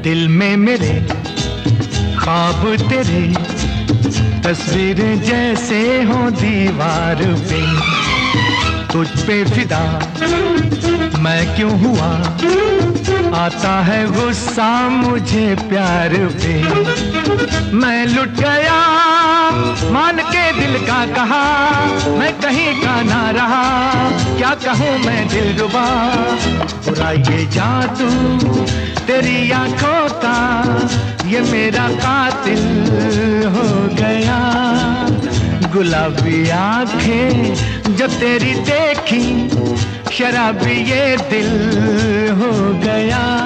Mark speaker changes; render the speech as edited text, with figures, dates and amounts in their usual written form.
Speaker 1: दिल में मेरे ख्वाब तेरे, तस्वीरें जैसे हो दीवार पे। तुझ पे फिदा मैं क्यों हुआ, आता है गुस्सा मुझे प्यार पे। मैं लुट गया मान के दिल का कहा, मैं कहीं का ना रहा, क्या कहूँ मैं दिलरुबा। बुरा ये जादू तेरी आंखों का, ये मेरा कातिल हो गया। गुलाबी आंखें जब तेरी देखी, शराबी ये दिल हो गया।